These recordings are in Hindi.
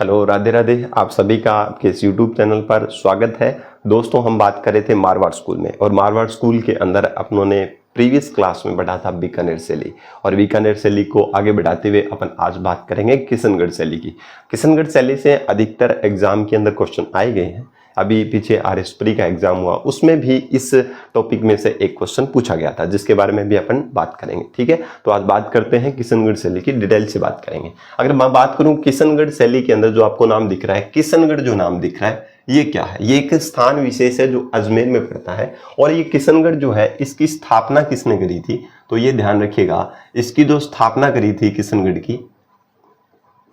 हेलो, राधे राधे। आप सभी का आपके इस यूट्यूब चैनल पर स्वागत है। दोस्तों, हम बात कर रहे थे मारवाड़ स्कूल में, और मारवाड़ स्कूल के अंदर अपनों ने प्रीवियस क्लास में पढ़ा था बीकानेर शैली, और बीकानेर शैली को आगे बढ़ाते हुए अपन आज बात करेंगे किशनगढ़ शैली की। किशनगढ़ शैली से अधिकतर एग्जाम के अंदर क्वेश्चन आए गए हैं। अभी पीछे RS-प्री का एग्जाम हुआ, उसमें भी इस टॉपिक में से एक क्वेश्चन पूछा गया था, जिसके बारे में भी अपन बात करेंगे। ठीक है, तो आज बात करते हैं किशनगढ़ शैली की, डिटेल से बात करेंगे। अगर मैं बात करूं किशनगढ़ शैली के अंदर जो आपको नाम दिख रहा है, किशनगढ़ जो नाम दिख रहा है, ये क्या है? ये एक स्थान विशेष है जो अजमेर में पड़ता है। और ये किशनगढ़ जो है, इसकी स्थापना किसने करी थी? तो ये ध्यान रखिएगा, इसकी जो स्थापना करी थी किशनगढ़ की,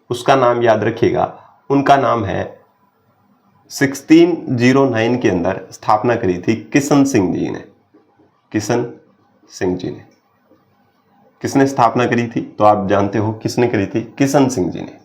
उसका नाम याद रखिएगा। उनका नाम है 1609 के अंदर स्थापना करी थी किशन सिंह जी ने। किशन सिंह जी ने किसने स्थापना करी थी? तो आप जानते हो किसने करी थी? किशन सिंह जी ने।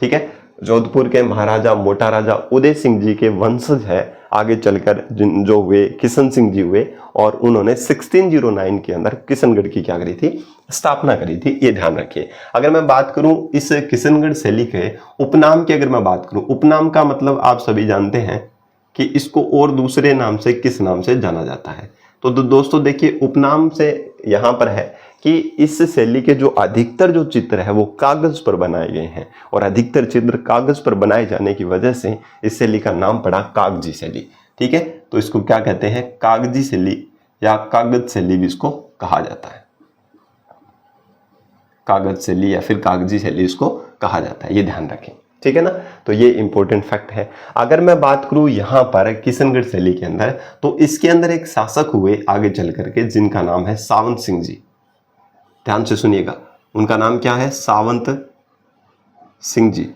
ठीक है, जोधपुर के महाराजा मोटा राजा उदय सिंह जी के वंशज है आगे चलकर जो हुए किशन सिंह जी हुए, और उन्होंने 1609 के अंदर किशनगढ़ की क्या करी थी? स्थापना करी थी। ये ध्यान रखिए। अगर मैं बात करूं इस किशनगढ़ शैली के उपनाम की, अगर मैं बात करूं, उपनाम का मतलब आप सभी जानते हैं कि इसको और दूसरे नाम से किस नाम से जाना जाता है। तो दोस्तों देखिए, उपनाम से यहां पर है कि इस शैली के जो अधिकतर जो चित्र है वो कागज पर बनाए गए हैं, और अधिकतर चित्र कागज पर बनाए जाने की वजह से इस शैली का नाम पड़ा कागजी शैली। ठीक है, तो इसको क्या कहते हैं? कागजी शैली या कागज शैली भी इसको कहा जाता है। कागज शैली या फिर कागजी शैली इसको कहा जाता है, ये ध्यान रखें। ठीक है ना, तो ये इंपॉर्टेंट फैक्ट है। अगर मैं बात करूं यहां पर किशनगढ़ शैली के अंदर, तो इसके अंदर एक शासक हुए आगे चल करके, जिनका नाम है सावंत सिंह जी। ध्यान से सुनिएगा, उनका नाम क्या है? सावंत सिंह जी।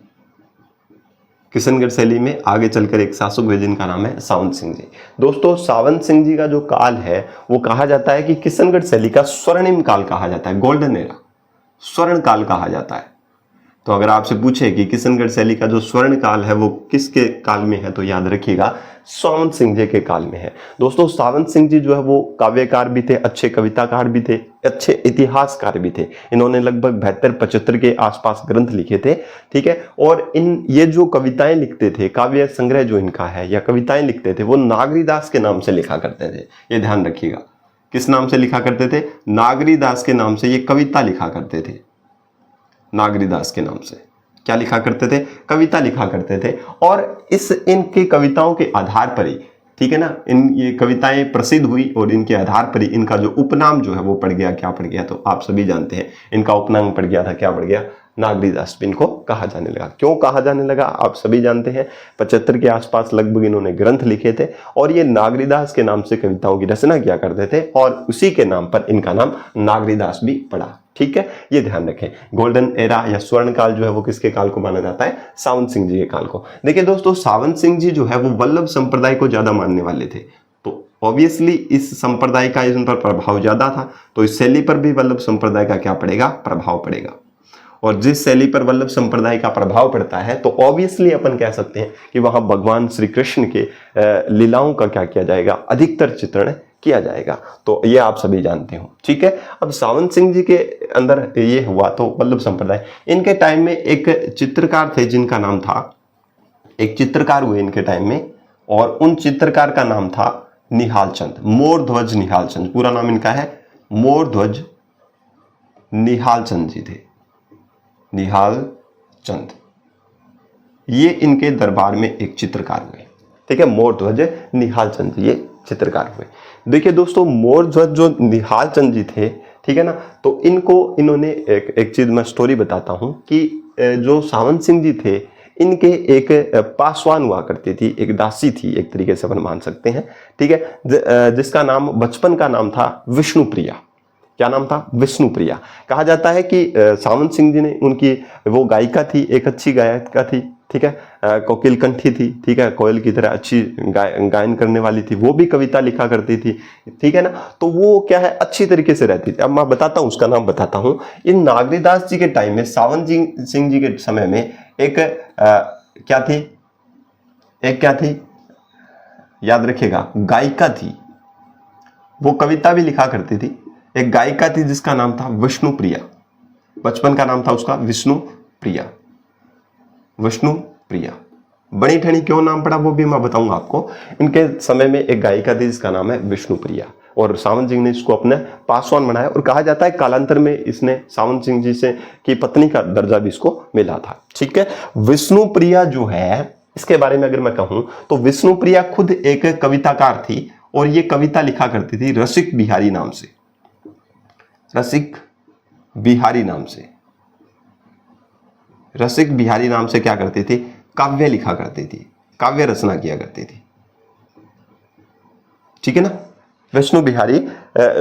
किशनगढ़ शैली में आगे चलकर एक शासक हुए जिनका नाम है सावंत सिंह जी। दोस्तों, सावंत सिंह जी का जो काल है वो कहा जाता है कि किशनगढ़ शैली का स्वर्णिम काल कहा जाता है, गोल्डन एरा, स्वर्ण काल कहा जाता है। तो अगर आपसे पूछे कि किशनगढ़ शैली का जो स्वर्ण काल है वो किसके काल में है, तो याद रखिएगा सावंत सिंह जी के काल में है। दोस्तों, सावंत सिंह जी जो है वो काव्यकार भी थे, अच्छे कविताकार भी थे, अच्छे इतिहासकार भी थे। इन्होंने लगभग 72-75 के आसपास ग्रंथ लिखे थे। ठीक है, और ये जो कविताएं लिखते थे, काव्य संग्रह जो इनका है या कविताएं लिखते थे, वो नागरीदास के नाम से लिखा करते थे। ये ध्यान रखिएगा, किस नाम से लिखा करते थे? नागरीदास के नाम से ये कविता लिखा करते थे। नागरीदास के नाम से क्या लिखा करते थे? कविता लिखा करते थे। और इनकी कविताओं के आधार पर ही, ठीक है ना, ये कविताएं प्रसिद्ध हुई, और इनके आधार पर ही इनका जो उपनाम जो है वो पड़ गया। क्या पड़ गया? तो आप सभी जानते हैं, इनका उपनाम पड़ गया था, क्या पड़ गया? नागरीदास इनको कहा जाने लगा। क्यों कहा जाने लगा आप सभी जानते हैं। 75 के आसपास लगभग इन्होंने ग्रंथ लिखे थे, और ये नागरीदास के नाम से कविताओं की रचना किया करते थे, और उसी के नाम पर इनका नाम नागरीदास भी पड़ा। ठीक है, ये ध्यान रखें। गोल्डन एरा या स्वर्ण काल जो है वो किसके काल को माना जाता है? सावंत सिंह जी के काल को। देखिए दोस्तों, सावंत सिंह जी जो है वो वल्लभ संप्रदाय को ज्यादा मानने वाले थे, तो ऑब्वियसली इस संप्रदाय का इन पर प्रभाव ज्यादा था, तो इस शैली पर भी वल्लभ संप्रदाय का क्या पड़ेगा? प्रभाव पड़ेगा। और जिस शैली पर वल्लभ संप्रदाय का प्रभाव पड़ता है, तो ऑब्वियसली अपन कह सकते हैं कि वहां भगवान श्री कृष्ण के लीलाओं का क्या किया जाएगा? अधिकतर चित्रण किया जाएगा। तो ये आप सभी जानते हो। ठीक है, अब सावंत सिंह जी के अंदर ये हुआ, तो वल्लभ संप्रदाय, इनके टाइम में एक चित्रकार थे जिनका नाम था, एक चित्रकार हुए इनके टाइम में, और उन चित्रकार का नाम था निहाल चंद, मोरध्वज निहाल चंद। पूरा नाम इनका है मोरध्वज निहाल चंद जी थे, निहाल चंद। ये इनके दरबार में एक चित्रकार हुए। ठीक है, मोरध्वज निहाल चंद ये चित्रकार हुए। देखिए दोस्तों, मोरध्वज जो निहाल चंद जी थे, ठीक है ना, तो इन्होंने एक चीज मैं स्टोरी बताता हूं कि जो सावंत सिंह जी थे, इनके एक पासवान हुआ करती थी, एक दासी थी, एक तरीके से अपन मान सकते हैं। ठीक है, जिसका नाम बचपन का नाम था विष्णुप्रिया। क्या नाम था? विष्णुप्रिया। कहा जाता है कि सावंत सिंह जी ने, उनकी वो गायिका थी, एक अच्छी गायिका थी। ठीक है, कोकिल कंठी थी। ठीक है, कोयल की तरह अच्छी गायन करने वाली थी, वो भी कविता लिखा करती थी। ठीक है ना, तो वो क्या है, अच्छी तरीके से रहती थी। अब मैं बताता हूँ, उसका नाम बताता हूँ। इन नागरीदास जी के टाइम में, सावंत सिंह जी के समय में एक क्या थी? एक क्या थी? याद रखिएगा, गायिका थी। वो कविता भी लिखा करती थी। एक गायिका थी जिसका नाम था विष्णुप्रिया। बचपन का नाम था उसका विष्णुप्रिया। विष्णुप्रिया। प्रिया। बनी ठनी क्यों नाम पड़ा वो भी मैं बताऊंगा आपको। इनके समय में एक गायिका थी जिसका नाम है विष्णु प्रिया, और सावंत सिंह ने इसको अपने पासवान बनाया, और कहा जाता है कालांतर में इसने सावंत सिंह जी से की पत्नी का दर्जा भी इसको मिला था। ठीक है, विष्णु प्रिया जो है इसके बारे में अगर मैं कहूं तो विष्णु प्रिया खुद एक कविताकार थी, और ये कविता लिखा करती थी रसिक बिहारी नाम से। रसिक बिहारी नाम से, रसिक बिहारी नाम से क्या करती थी, काव्य लिखा करती थी, काव्य रचना किया करती थी। ठीक है ना, विष्णु बिहारी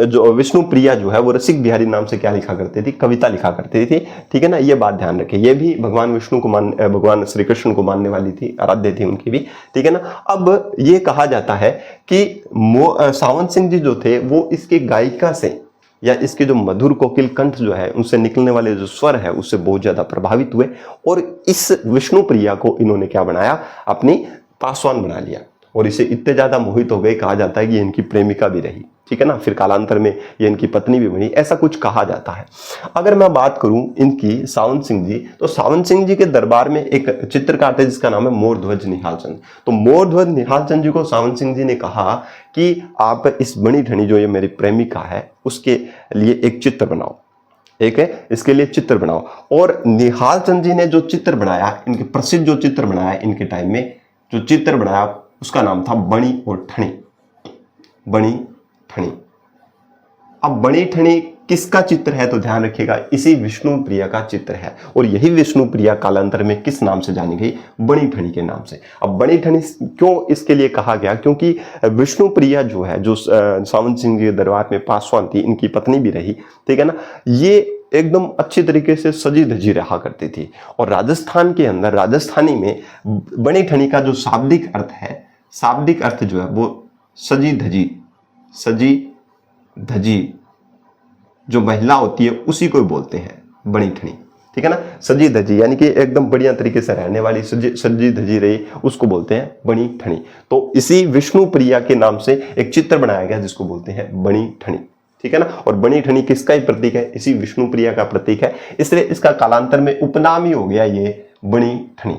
जो विष्णु प्रिया जो है वो रसिक बिहारी नाम से क्या लिखा करती थी, कविता लिखा करती थी। ठीक है ना, ये बात ध्यान रखें। ये भी भगवान विष्णु को भगवान श्री कृष्ण को मानने वाली थी, आराध्य थी उनकी भी। ठीक है ना, अब ये कहा जाता है कि सावंत सिंह जी जो थे वो इसकी गायिका से या इसके जो मधुर कोकिल कंठ जो है उनसे निकलने वाले जो स्वर है उससे बहुत ज्यादा प्रभावित हुए, और इस विष्णु प्रिया को इन्होंने क्या बनाया, अपनी पासवान बना लिया, और इसे इतने ज्यादा मोहित हो गए, कहा जाता है कि ये इनकी प्रेमिका भी रही। ठीक है ना, फिर कालांतर में ये इनकी पत्नी भी बनी, ऐसा कुछ कहा जाता है। अगर मैं बात करूं इनकी सावंत सिंह जी, तो सावंत सिंह जी के दरबार में एक चित्रकार थे जिसका नाम है मोरध्वज निहाल चंद। तो मोरध्वज निहाल चंद जी को सावंत सिंह जी ने कहा कि आप इस बनी ठनी जो ये मेरी प्रेमिका है उसके लिए एक चित्र बनाओ, एक है इसके लिए चित्र बनाओ। और निहाल चंद जी ने जो चित्र बनाया, इनके प्रसिद्ध जो चित्र बनाया इनके टाइम में, जो चित्र बनाया उसका नाम था बणी और ठणी। बणी ठणी। अब बणी ठणी किसका चित्र है, तो ध्यान रखिएगा इसी विष्णु प्रिया का चित्र है, और यही विष्णु प्रिया कालांतर में किस नाम से जानी गई, बणी ठणी के नाम से। अब बणी ठणी क्यों इसके लिए कहा गया, क्योंकि विष्णु प्रिया जो है, जो सावंत सिंह जी के दरबार में पासवान थी, इनकी पत्नी भी रही। ठीक है ना, ये एकदम अच्छी तरीके से सजी धजी रहा करती थी, और राजस्थान के अंदर, राजस्थानी में बणी ठणी का जो शाब्दिक अर्थ है, शाब्दिक अर्थ जो है वो सजी धजी, सजी धजी जो महिला होती है उसी को बोलते हैं बणी ठणी। ठीक है ना, सजी धजी यानी कि एकदम बढ़िया तरीके से रहने वाली, सजी धजी रही, उसको बोलते हैं बणी ठणी। तो इसी विष्णु प्रिया के नाम से एक चित्र बनाया गया जिसको बोलते हैं बणी ठणी। ठीक है ना, और बणी ठणी किसका ही प्रतीक है, इसी विष्णु प्रिया का प्रतीक है, इसलिए इसका कालांतर में उपनाम ही हो गया ये बणी ठणी।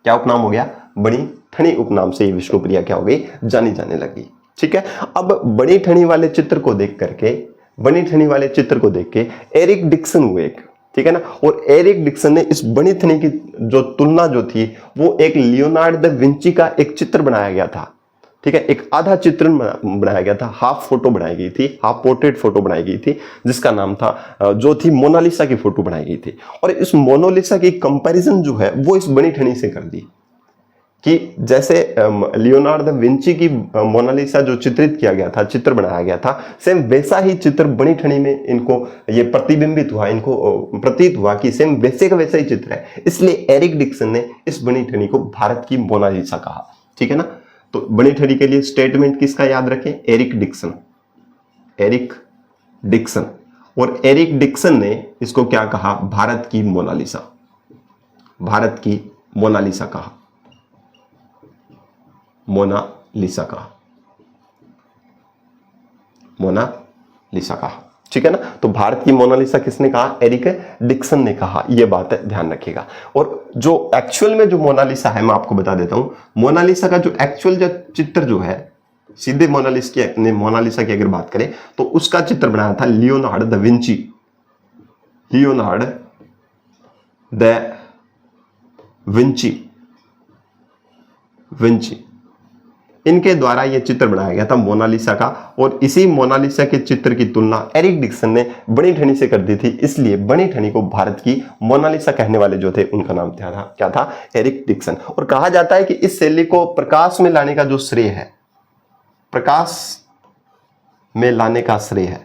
क्या उपनाम हो गया, बणी ठणी उपनाम से ये विष्णु प्रिया क्या हो गई, जानी जाने लगी। ठीक है, अब बणी ठणी वाले चित्र को देख करके, बणी ठणी वाले चित्र को देख के एरिक डिक्सन हुए एक। ठीक है ना, और एरिक डिक्सन ने इस बणी ठणी की जो तुलना जो थी वो एक लियोनार्ड द विंची का एक चित्र बनाया गया था। ठीक है, एक आधा चित्रण बनाया गया था, हाफ फोटो बनाई गई थी, हाफ पोर्ट्रेट फोटो बनाई गई थी, जिसका नाम था, जो थी मोनालिसा की फोटो बनाई गई थी। और इस मोनालिसा की कंपैरिजन जो है वो इस बणी ठणी से कर दी, कि जैसे लियोनार्ड द विंची की मोनालिसा जो चित्रित किया गया था, चित्र बनाया गया था, सेम वैसा ही चित्र बणी ठणी में इनको ये प्रतिबिंबित हुआ, इनको प्रतीत हुआ कि सेम वैसे का वैसा ही चित्र है। इसलिए एरिक डिक्सन ने इस बणी ठणी को भारत की मोनालिसा कहा। ठीक है ना, तो बणी ठणी के लिए स्टेटमेंट किसका याद रखें, एरिक डिक्सन। एरिक डिक्सन, और एरिक डिक्सन ने इसको क्या कहा, भारत की मोनालिसा, भारत की मोनालिसा कहा, मोनालिसा कहा, मोनालिसा कहा। ठीक है ना, तो भारत की मोनालिसा किसने कहा, एरिक डिक्सन ने कहा, यह बात ध्यान रखिएगा। और जो एक्चुअल में जो मोनालिसा है मैं आपको बता देता हूं, मोनालिसा का जो एक्चुअल जो चित्र जो है, सीधे मोनालिसा की अगर बात करें तो उसका चित्र बनाया था Leonard the Vinci. Leonard the Vinci, Vinci इनके द्वारा यह चित्र बनाया गया था मोनालिसा का, और इसी मोनालिसा के चित्र की तुलना एरिक डिक्सन ने बणी ठणी से कर दी थी, इसलिए बणी ठणी को भारत की मोनालिसा कहने वाले जो थे उनका नाम क्या था, एरिक डिक्सन। और कहा जाता है कि इस शैली को प्रकाश में लाने का जो श्रेय है, प्रकाश में लाने का श्रेय है,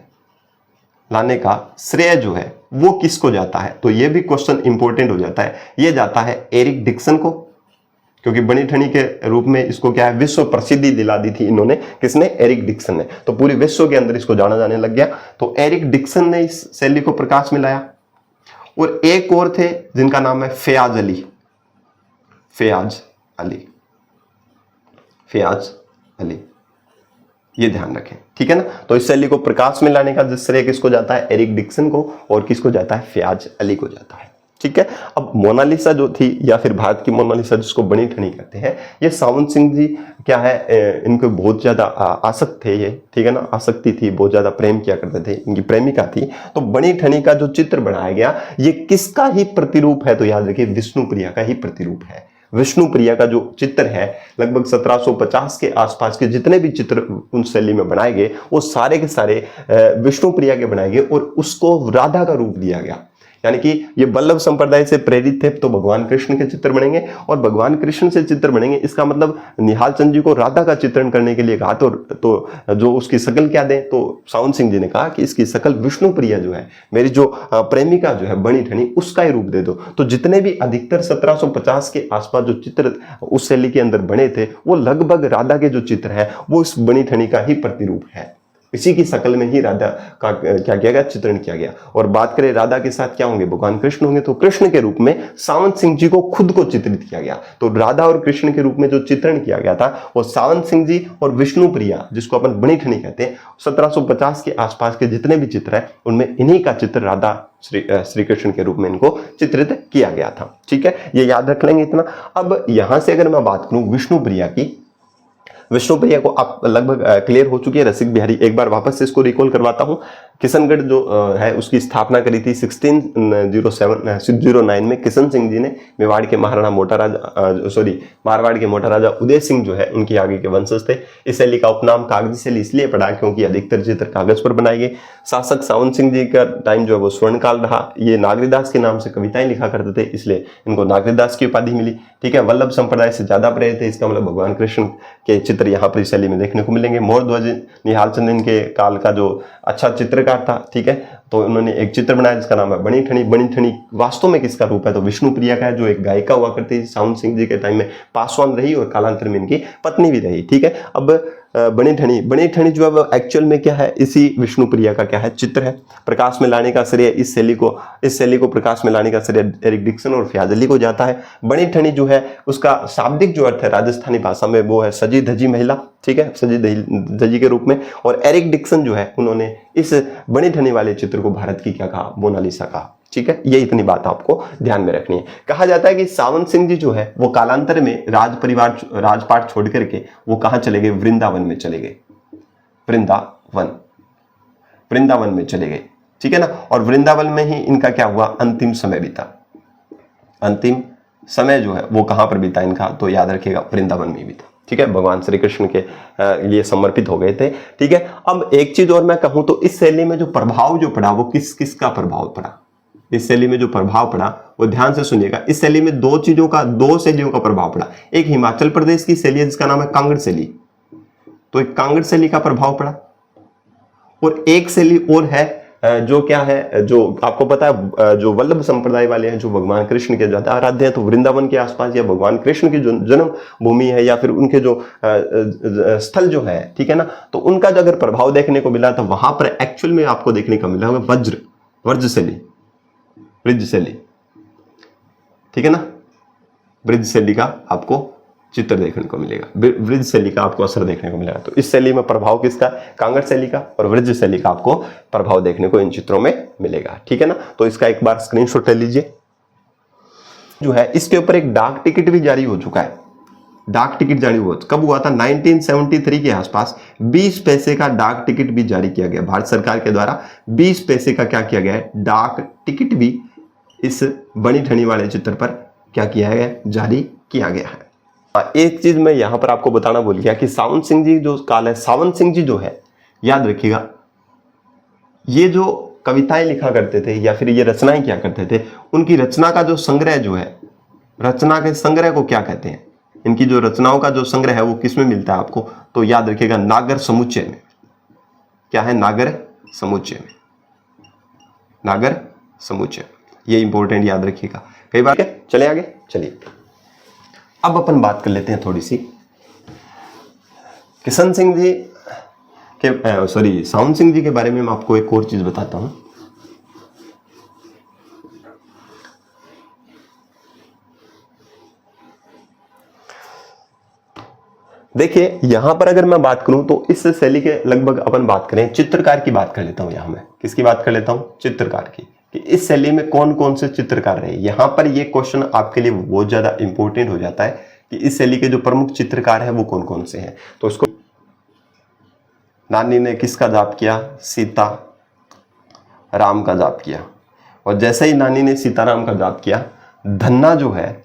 लाने का श्रेय जो है वो किसको जाता है, तो यह भी क्वेश्चन इंपॉर्टेंट हो जाता है। यह जाता है एरिक डिक्सन को, क्योंकि बणी ठणी के रूप में इसको क्या है, विश्व प्रसिद्धि दिला दी थी इन्होंने, किसने, एरिक डिक्सन ने। तो पूरे विश्व के अंदर इसको जाना जाने लग गया। तो एरिक डिक्सन ने इस शैली को प्रकाश में लाया। और एक और थे जिनका नाम है फयाज अली, फयाज अली, फयाज अली, ये ध्यान रखें। ठीक है ना, तो इस शैली को प्रकाश में लाने का श्रेय किसको जाता है, एरिक डिक्सन को, और किसको जाता है, फयाज अली को जाता है। ठीक है। अब मोनालिसा जो थी या फिर भारत की मोनालिसा जिसको बनी ठनी कहते हैं, ये सावंत सिंह जी क्या है, इनको बहुत ज्यादा आसक्त थे ये, ठीक है ना, आसक्ति थी, बहुत ज्यादा प्रेम किया करते थे, इनकी प्रेमिका थी। तो बनी ठनी का जो चित्र बनाया गया ये किसका ही प्रतिरूप है, तो याद रखिए विष्णुप्रिया का ही प्रतिरूप है। विष्णुप्रिया का जो चित्र है लगभग 1750 के आसपास के जितने भी चित्र उन शैली में बनाए गए वो सारे के सारे विष्णुप्रिया के बनाए गए और उसको राधा का रूप दिया गया। यानी कि ये वल्लभ संप्रदाय से प्रेरित थे तो भगवान कृष्ण के चित्र बनेंगे और भगवान कृष्ण से चित्र बनेंगे, इसका मतलब निहाल चंद जी को राधा का चित्रण करने के लिए कहा तो जो उसकी शकल क्या दें, तो सावंत सिंह जी ने कहा कि इसकी शकल विष्णुप्रिया जो है, मेरी जो प्रेमिका जो है बनी ठनी, उसका ही रूप दे दो। तो जितने भी अधिकतर 1750 के आसपास जो चित्र उस शैली के अंदर बने थे वो लगभग राधा के जो चित्र है वो इस बनी ठनी का ही प्रतिरूप है, इसी की शकल में ही राधा का क्या किया गया, चित्रण किया गया। और बात करें राधा के साथ क्या होंगे, भगवान कृष्ण होंगे, तो कृष्ण के रूप में सावंत सिंह जी को खुद को चित्रित किया गया। तो राधा और कृष्ण के रूप में जो चित्रण किया गया था वो सावंत सिंह जी और विष्णुप्रिया जिसको अपन बनी ठनी कहते हैं, 1750 के आसपास के जितने भी चित्र है उनमें इन्हीं का चित्र राधा श्री कृष्ण के रूप में इनको चित्रित किया गया था। ठीक है, ये याद रख लेंगे इतना। अब यहां से अगर मैं बात करूं विष्णुप्रिया की, विष्णुप्रिया को आप लगभग क्लियर हो चुकी है, रसिक बिहारी, एक बार वापस से इसको रिकॉल करवाता हूं। किशनगढ़ जो है उसकी स्थापना करी थी 1609 में किशन सिंह जी ने। मेवाड़ के महाराणा मोटा राजा मारवाड़ के मोटा राजा उदय सिंह जो है उनकी आगे के वंशज थे। इस शैली का उपनाम कागजी शैली इसलिए पड़ा क्योंकि अधिकतर चित्र कागज पर बनाए गए। शासक सावंत सिंह जी का टाइम जो है वो स्वर्ण काल रहा। ये नागरीदास के नाम से कविताएं लिखा करते थे इसलिए इनको नागरीदास की उपाधि मिली। ठीक है, वल्लभ संप्रदाय से ज्यादा प्रेरित थे, इसका मतलब भगवान कृष्ण के चित्र यहाँ पर इस शैली में देखने को मिलेंगे। मोरध्वज निहाल चंद इनके काल का जो अच्छा चित्रकार था। ठीक है, तो उन्होंने एक चित्र बनाया जिसका नाम है बनी ठनी। बनी ठनी वास्तव में किसका रूप है, तो विष्णुप्रिया का है, जो एक गायिका हुआ करती थी, सावंत सिंह जी के टाइम में पासवान रही और कालांतर में इनकी पत्नी भी रही। ठीक है, अब बनी ठनी जो है वो एक्चुअल में क्या है, इसी विष्णुप्रिया का क्या है, चित्र है। प्रकाश में लाने का श्रेय इस शैली को प्रकाश में लाने का श्रेय एरिक डिक्सन और फयाज अली को जाता है। बनी ठनी जो है उसका शाब्दिक जो अर्थ है राजस्थानी भाषा में वो है सजी धजी महिला। ठीक है, सजी धजी के रूप में। और एरिक डिक्सन जो है उन्होंने इस बनी ठनी वाले चित्र को भारत की क्या कहा, मोनालिसा कहा। ठीक है, ये इतनी बात आपको ध्यान में रखनी है। कहा जाता है कि सावंत सिंह जी जो है वो कालांतर में राजपाट छोड़ करके वो कहां चले गए, वृंदावन में चले गए। वृंदावन में चले गए। ठीक है ना, और वृंदावन में ही इनका क्या हुआ, अंतिम समय बीता। अंतिम समय जो है वो कहां पर बीता इनका, तो याद रखिएगा वृंदावन में बीता। ठीक है, भगवान श्री कृष्ण के लिए समर्पित हो गए थे। ठीक है, अब एक चीज और मैं कहूं तो इस शैली में जो प्रभाव जो पड़ा वो किसका प्रभाव पड़ा, इस शैली में जो प्रभाव पड़ा वो ध्यान से सुनिएगा। इस शैली में दो शैलियों का प्रभाव पड़ा। एक हिमाचल प्रदेश की शैली है जिसका नाम है कांगड़ शैली, तो एक कांगड़ शैली का प्रभाव पड़ा। और एक शैली और है जो क्या है, जो आपको पता है, जो वल्लभ संप्रदाय वाले हैं, जो भगवान कृष्ण के ज्यादा आराध्य हैं, तो वृंदावन के आसपास या भगवान कृष्ण की जो जन्म भूमि है या फिर उनके जो स्थल जो है, ठीक है ना, तो उनका जो अगर प्रभाव देखने को मिला तो वहां पर एक्चुअल में आपको देखने को मिला होगा ब्रज शैली। ठीक है ना, ब्रज शैली का आपको चित्र देखने को मिलेगा, ब्रज शैली का आपको असर देखने को मिलेगा। तो इस शैली में प्रभाव किसका, कांगड़ शैली का, और ब्रज शैली का आपको प्रभाव देखने को इन चित्रों में मिलेगा। ठीक है ना, तो इसका एक बार स्क्रीनशॉट ले लीजिए। जो है इसके ऊपर एक डाक टिकट भी जारी हो चुका है। डाक टिकट जारी हुआ कब हुआ था, 1973 के आसपास 20 पैसे का डाक टिकट भी जारी किया गया भारत सरकार के द्वारा। 20 पैसे का क्या किया गया है, डाक टिकट भी इस बनी ठनी वाले चित्र पर क्या किया गया, जारी किया गया है। एक चीज मैं यहां पर आपको बताना भूल गया कि सावंत सिंह जी जो काल है, सावंत सिंह जी जो है याद रखिएगा, ये जो कविताएं लिखा करते थे या फिर ये रचनाएं क्या करते थे, उनकी रचना का जो संग्रह जो है, रचना के संग्रह को क्या कहते हैं, इनकी जो रचनाओं का जो संग्रह है वो किसमें मिलता है आपको, तो याद रखिएगा नागर समुच्चय में। क्या है, नागर समुच्चय में, नागर समुच्चय, ये इंपॉर्टेंट याद रखिएगा। कई बार चले आगे, चलिए अब अपन बात कर लेते हैं थोड़ी सी किशन सिंह जी के सावंत सिंह जी के बारे में। मैं आपको एक और चीज बताता हूं। देखिए यहां पर अगर मैं बात करूं तो इस शैली के लगभग अपन बात करें, चित्रकार की बात कर लेता हूं। यहां मैं किसकी बात कर लेता हूं, चित्रकार की। कि इस शैली में कौन कौन से चित्रकार रहे। यहां पर ये क्वेश्चन आपके लिए बहुत ज्यादा इंपॉर्टेंट हो जाता है कि इस शैली के जो प्रमुख चित्रकार है वो कौन कौन से हैं। तो उसको नानी ने किसका जाप किया? सीता राम का जाप किया। और जैसे ही नानी ने सीताराम का जाप किया, धन्ना जो है,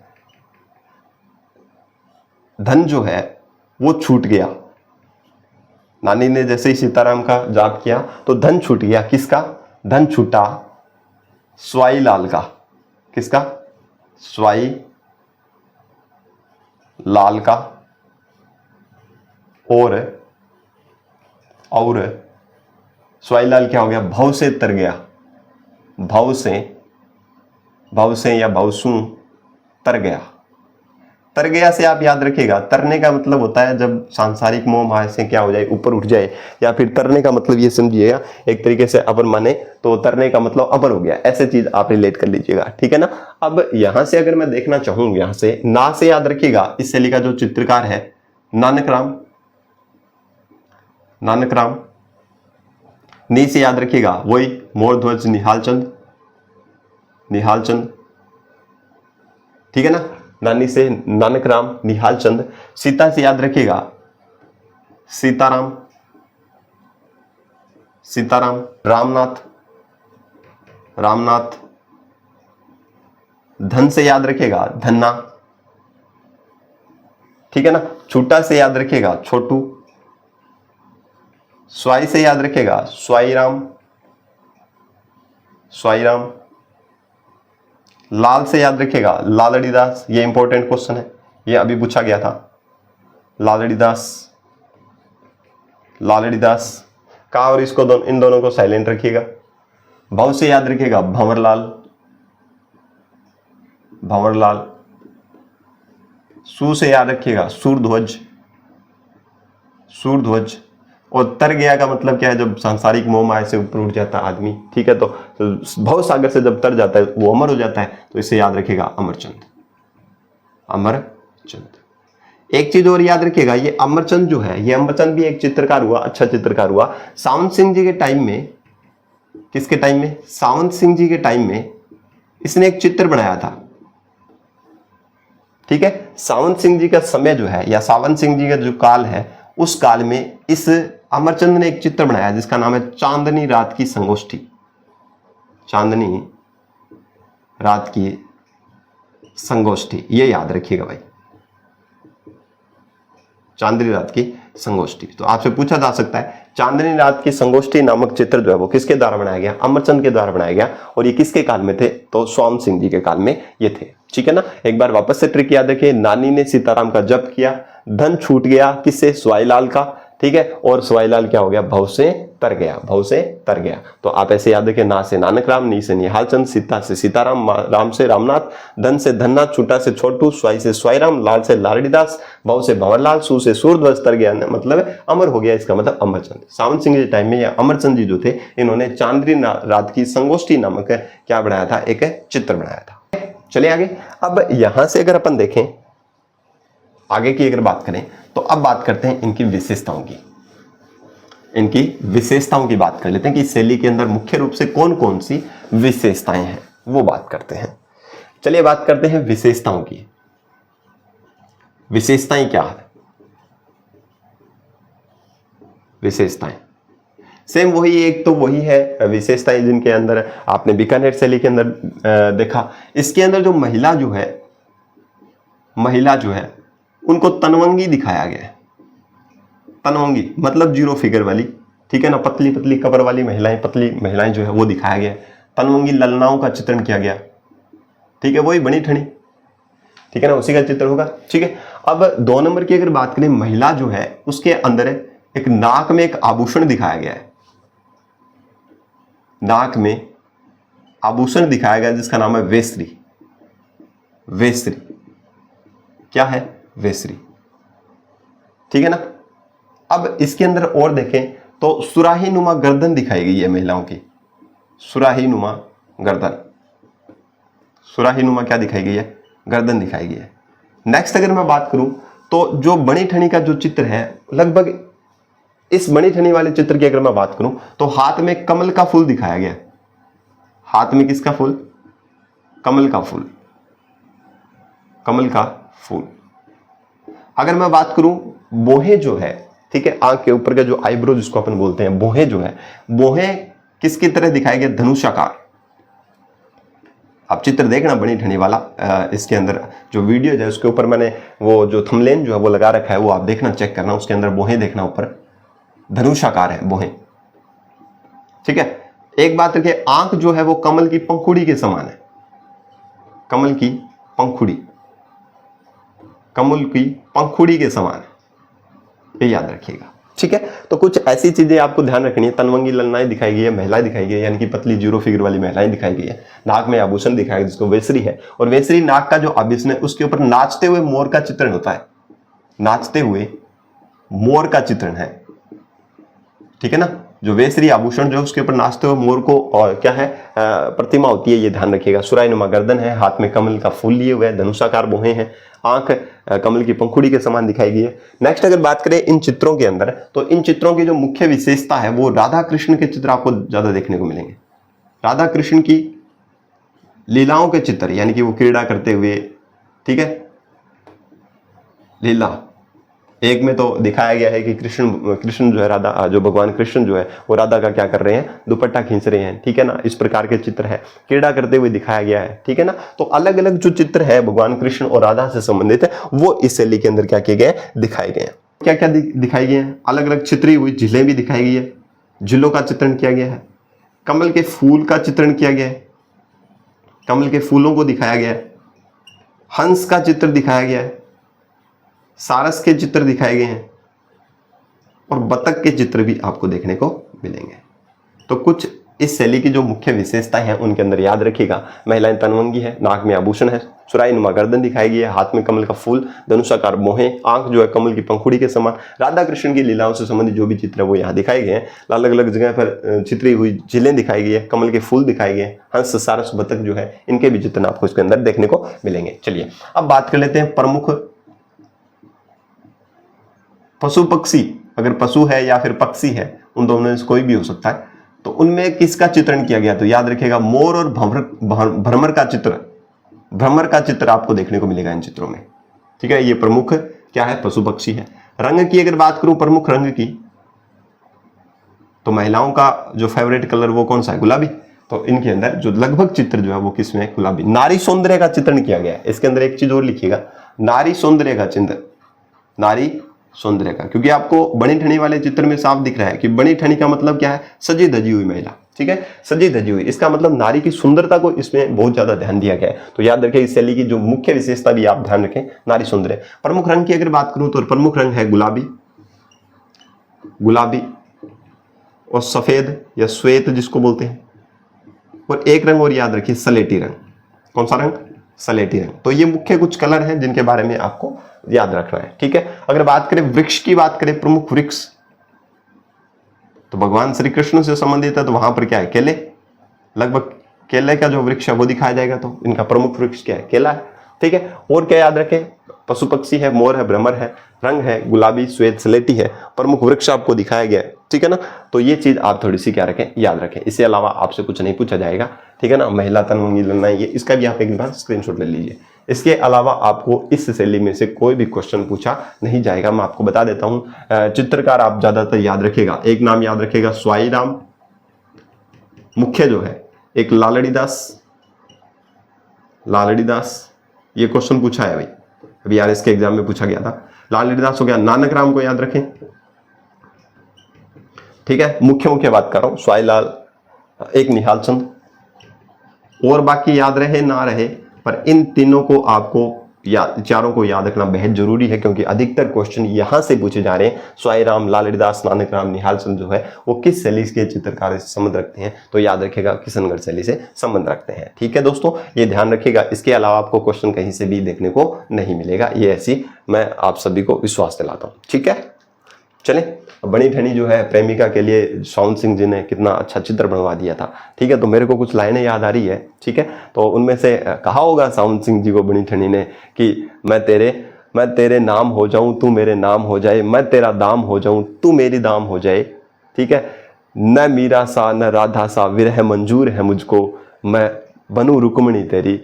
धन जो है वो छूट गया। नानी ने जैसे ही सीताराम का जाप किया तो धन छूट गया। किसका? धन छूटा स्वाई लाल का। किसका? स्वाई लाल का। और स्वाई लाल क्या हो गया? भव से तर गया। भव से या भवसू तर गया। तर गया से आप याद रखिएगा, तरने का मतलब होता है जब सांसारिक मोह माया से क्या हो जाए, ऊपर उठ जाए। या फिर तरने का मतलब ये समझिएगा, एक तरीके से अपर माने तो तरने का मतलब अपर हो गया, ऐसे चीज आप रिलेट कर लीजिएगा, ठीक है ना। अब यहां से अगर मैं देखना चाहूँ, यहां से ना से याद रखिएगा, इस शैली का जो चित्रकार है नानक राम। नी से याद रखिएगा वही मोरध्वज निहाल चंद, ठीक है ना। नानी से नानक राम, निहाल चंद। सीता से याद रखिएगा सीताराम, रामनाथ। धन से याद रखिएगा धन्ना, ठीक है ना। छूटा से याद रखिएगा छोटू। स्वाई से याद रखिएगा स्वाईराम। लाल से याद रखिएगा लालड़ीदास। ये इंपॉर्टेंट क्वेश्चन है, ये अभी पूछा गया था। लालड़ीदास का, और इसको इन दोनों को साइलेंट रखिएगा। भव से याद रखिएगा भंवरलाल। सू से याद रखिएगा सूरध्वज। और तर गया का मतलब क्या है? जब सांसारिक मोह माया से ऊपर उठ जाता है आदमी, ठीक है। तो भव सागर से जब तर जाता है वो अमर हो जाता है, तो इसे याद रखिएगा अमरचंद। एक चीज और याद रखिएगा, ये अमरचंद जो है, ये अमरचंद भी एक चित्रकार हुआ, अच्छा चित्रकार हुआ। सावंत सिंह जी के टाइम में, किसके टाइम में? सावंत सिंह जी के टाइम में इसने एक चित्र बनाया था, ठीक है। सावंत सिंह जी का समय जो है, या सावंत सिंह जी का जो काल है, उस काल में इस अमरचंद ने एक चित्र बनाया जिसका नाम है चांदनी रात की संगोष्ठी। ये याद रखिएगा भाई, चांदनी रात की संगोष्ठी। तो आपसे पूछा जा सकता है चांदनी रात की संगोष्ठी नामक चित्र जो है वो किसके द्वारा बनाया गया? अमरचंद के द्वारा बनाया गया। और ये किसके काल में थे? तो स्वाम सिंह जी के काल में ये थे, ठीक है ना। एक बार वापस से ट्रिक याद रखिए, नानी ने सीताराम का जप किया, धन छूट गया, किससे? स्वाईलाल का, ठीक है। और स्वाईलाल क्या हो गया? भव से तर गया। तो आप ऐसे याद रखिए, ना से नानक राम, नी से निहाल चंद, सीता से सीताराम, राम से रामनाथ, धन से धन्ना, छूटा से छोटू, स्वाई से स्वाईराम, लाल से लालड़ीदास, भव से भंवरलाल, सू से सूरध्वज, तर गया मतलब अमर हो गया, इसका मतलब अमरचंद। सावंत सिंह के टाइम में या अमरचंद जी जो थे, इन्होंने चांदनी रात की संगोष्ठी नामक क्या बनाया था? एक चित्र बनाया था। चलिए आगे। अब यहां से अगर अपन देखें, आगे की अगर बात करें, तो अब बात करते हैं इनकी विशेषताओं की बात कर लेते हैं कि इस शैली के अंदर मुख्य रूप से कौन कौन सी विशेषताएं हैं, वो बात करते हैं। चलिए बात करते हैं विशेषताओं की। विशेषताएं क्या है? विशेषताएं सेम वही, एक तो वही है विशेषताएं जिनके अंदर आपने बीकानेर शैली के अंदर देखा। इसके अंदर जो महिला जो है उनको तनवंगी दिखाया गया है। तनवंगी मतलब जीरो फिगर वाली, ठीक है ना। पतली पतली कबर वाली महिलाएं, पतली महिलाएं जो है वो दिखाया गया। तनवंगी ललनाओं का चित्रण किया गया, ठीक है। वही बनी ठनी, ठीक है ना, उसी का चित्र होगा, ठीक है। अब 2 नंबर की अगर बात करें, महिला जो है उसके अंदर एक नाक में एक आभूषण दिखाया गया है। नाक में आभूषण दिखाया गया जिसका नाम है वेश्री। क्या है? वेश्री, ठीक है ना। अब इसके अंदर और देखें तो सुराही नुमा गर्दन दिखाई गई है महिलाओं की। सुराही नुमा क्या दिखाई गई है? गर्दन दिखाई गई है। नेक्स्ट अगर मैं बात करूं तो जो बनी ठनी का जो चित्र है, लगभग इस बनी ठनी वाले चित्र की अगर मैं बात करूं तो हाथ में कमल का फूल दिखाया गया। हाथ में किसका फूल? कमल का फूल, कमल का फूल। अगर मैं बात करूं बोहे जो है, ठीक है, आंख के ऊपर का जो आईब्रो जिसको अपन बोलते हैं, बोहे जो है, बोहे किसकी तरह दिखाया गया? धनुषाकार। आप चित्र देखना बनी ठनी वाला, इसके अंदर जो वीडियो है उसके ऊपर मैंने वो जो थंबनेल जो है वो लगा रखा है, वो आप देखना, चेक करना, उसके अंदर बोहे देखना, ऊपर धनुषाकार है बोहे, ठीक है। एक बात रखिए, आंख जो है वो कमल की पंखुड़ी के समान है, कमल की पंखुड़ी, कमल की पंखुड़ी के समान है, ये याद रखिएगा, ठीक है। तो कुछ ऐसी चीजें आपको ध्यान रखनी है। तनवंगी ललनाएं दिखाई गई है, महिलाएं दिखाई गई है, यानी कि पतली जीरो फिगर वाली महिलाएं दिखाई गई है। नाक में आभूषण दिखाया गया जिसको वेसरी है, और वेसरी नाक का जो आभूषण है उसके ऊपर नाचते हुए मोर का चित्रण होता है, नाचते हुए मोर का चित्रण है, ठीक है ना। जो वेसरी आभूषण जो है उसके ऊपर नाचते हुए मोर को और क्या है प्रतिमा होती है, ये ध्यान रखिएगा। सुराईनुमा गर्दन है, हाथ में कमल का फूल लिए हुए है, धनुषाकार बोहे हैं, आंख कमल की पंखुड़ी के समान दिखाई गई है। नेक्स्ट अगर बात करें इन चित्रों के अंदर, तो इन चित्रों की जो मुख्य विशेषता है वो राधा कृष्ण के चित्र आपको ज्यादा देखने को मिलेंगे। राधा कृष्ण की लीलाओं के चित्र, यानी कि वो क्रीड़ा करते हुए, ठीक है, लीला। एक में तो दिखाया गया है कि कृष्ण जो है राधा, जो भगवान कृष्ण जो है वो राधा का क्या कर रहे हैं? दुपट्टा खींच रहे हैं, ठीक है ना। इस प्रकार के चित्र है, क्रीड़ा करते हुए दिखाया गया है, ठीक है ना। तो अलग अलग जो चित्र है भगवान कृष्ण और राधा से संबंधित है वो इस शैली के अंदर क्या किए गए? दिखाए गए हैं। क्या क्या दिखाई गए हैं? अलग अलग चित्री हुई झीलें भी दिखाई गई है, झीलों का चित्रण किया गया है, कमल के फूल का चित्रण किया गया है, कमल के फूलों को दिखाया गया है, हंस का चित्र दिखाया गया है, सारस के चित्र दिखाए गए हैं, और बतख के चित्र भी आपको देखने को मिलेंगे। तो कुछ इस शैली की जो मुख्य विशेषताएं हैं उनके अंदर याद रखिएगा। महिलाएं तनवंगी है, नाक में आभूषण है, सुराईनुमा गर्दन दिखाई गई है, हाथ में कमल का फूल, धनुषाकार मोहे, आंख जो है कमल की पंखुड़ी के समान। राधा कृष्ण की लीलाओं से संबंधित जो भी चित्र है वो यहाँ दिखाए गए हैं। अलग अलग जगह पर चित्री हुई झीलें दिखाई गई है, कमल के फूल दिखाए गए, हंस सारस बतख जो है इनके भी चित्र आपको इसके अंदर देखने को मिलेंगे। चलिए अब बात कर लेते हैं प्रमुख पशु पक्षी। अगर पशु है या फिर पक्षी है, उन दोनों में से कोई भी हो सकता है, तो उनमें किसका चित्रण किया गया? तो याद रखिएगा मोर और भ्रमर का चित्र, भ्रमर का चित्र आपको देखने को मिलेगा इन चित्रों में, ठीक है। ये प्रमुख क्या है? पशु पक्षी है। रंग की अगर बात करूं, प्रमुख रंग की, तो महिलाओं का जो फेवरेट कलर वो कौन सा है? गुलाबी। तो इनके अंदर जो लगभग चित्र जो है वो किसमें है? गुलाबी। नारी सौंदर्य का चित्रण किया गया है। इसके अंदर एक चीज और लिखिएगा, नारी सौंदर्य का चित्र, नारी सौंदर्य का, क्योंकि आपको बनी ठनी वाले चित्र में साफ दिख रहा है कि बनी ठनी का मतलब क्या है? सजी धजी हुई महिला, ठीक है, सजी धजी हुई। इसका मतलब नारी की सुंदरता को इसमें बहुत ज्यादा ध्यान दिया गया है। तो याद रखें इस शैली की जो मुख्य विशेषता भी आप ध्यान रखें, नारी सौंदर्य। प्रमुख रंग की अगर बात करूं तो प्रमुख रंग है गुलाबी, गुलाबी और सफेद या श्वेत जिसको बोलते हैं, और एक रंग और याद रखिए सलेटी रंग। कौन सा रंग? सलेटी रंग। तो ये मुख्य कुछ कलर हैं जिनके बारे में आपको याद रखना है, ठीक है। अगर बात करें वृक्ष की, बात करें प्रमुख वृक्ष, तो भगवान श्री कृष्ण से संबंधित है, तो वहां पर क्या है? केले। लगभग केले का जो वृक्ष है वो दिखाया जाएगा, तो इनका प्रमुख वृक्ष क्या है? केला है, ठीक है। और क्या याद रखें? पशु पक्षी है, मोर है, भ्रमर है, रंग है गुलाबी, श्वेत, स्लेटी है, प्रमुख वृक्ष आपको दिखाया गया है, ठीक है ना। तो ये चीज आप थोड़ी सी क्या रखें? याद रखें। इसके अलावा आपसे कुछ नहीं पूछा जाएगा, ठीक है ना। महिला तनवंगी ललनाएं, ये इसका भी आप एक बार स्क्रीनशॉट ले लीजिए। इसके अलावा आपको इस शैली में से कोई भी क्वेश्चन पूछा नहीं जाएगा। मैं आपको बता देता हूं, चित्रकार आप ज्यादातर याद रखेगा, एक नाम याद रखेगा स्वाई राम, मुख्य जो है एक लालड़ीदास, लालड़ीदास, ये क्वेश्चन पूछा है भाई, अभी आरएस के एग्जाम में पूछा गया था। लालड़ीदास हो गया, नानक राम को याद रखें, ठीक है। मुख्य बात कर रहा हूं, स्वाई लाल, एक निहाल चंद, और बाकी याद रहे ना रहे, पर इन तीनों को आपको चारों को याद रखना बेहद जरूरी है, क्योंकि अधिकतर क्वेश्चन यहां से पूछे जा रहे हैं। स्वाई राम, लालड़ीदास, नानक राम, निहाल चंद जो है वो किस शैली के चित्रकार से संबंध रखते हैं? तो याद रखिएगा किशनगढ़ शैली से संबंध रखते हैं, ठीक है दोस्तों, ये ध्यान रखिएगा। इसके अलावा आपको क्वेश्चन कहीं से भी देखने को नहीं मिलेगा, ये ऐसी मैं आप सभी को विश्वास दिलाता हूं, ठीक है। चले, बनी ठनी जो है प्रेमिका के लिए साउंड सिंह जी ने कितना अच्छा चित्र बनवा दिया था, ठीक है। तो मेरे को कुछ लाइनें याद आ रही है, ठीक है। तो उनमें से कहा होगा साउंड सिंह जी को बनी ठनी ने कि मैं तेरे नाम हो जाऊं तू मेरे नाम हो जाए, मैं तेरा दाम हो जाऊं तू मेरी दाम हो जाए, ठीक है। न मीरा सा न राधा सा विरह मंजूर है मुझको, मैं बनूं रुक्मणी तेरी,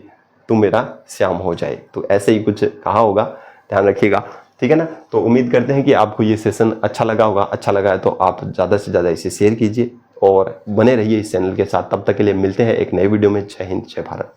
तू मेरा श्याम हो जाए। तो ऐसे ही कुछ कहा होगा, ध्यान रखिएगा, ठीक है ना। तो उम्मीद करते हैं कि आपको ये सेशन अच्छा लगा होगा। अच्छा लगा है तो आप ज़्यादा से ज़्यादा इसे शेयर कीजिए और बने रहिए इस चैनल के साथ। तब तक के लिए मिलते हैं एक नई वीडियो में। जय हिंद, जय भारत।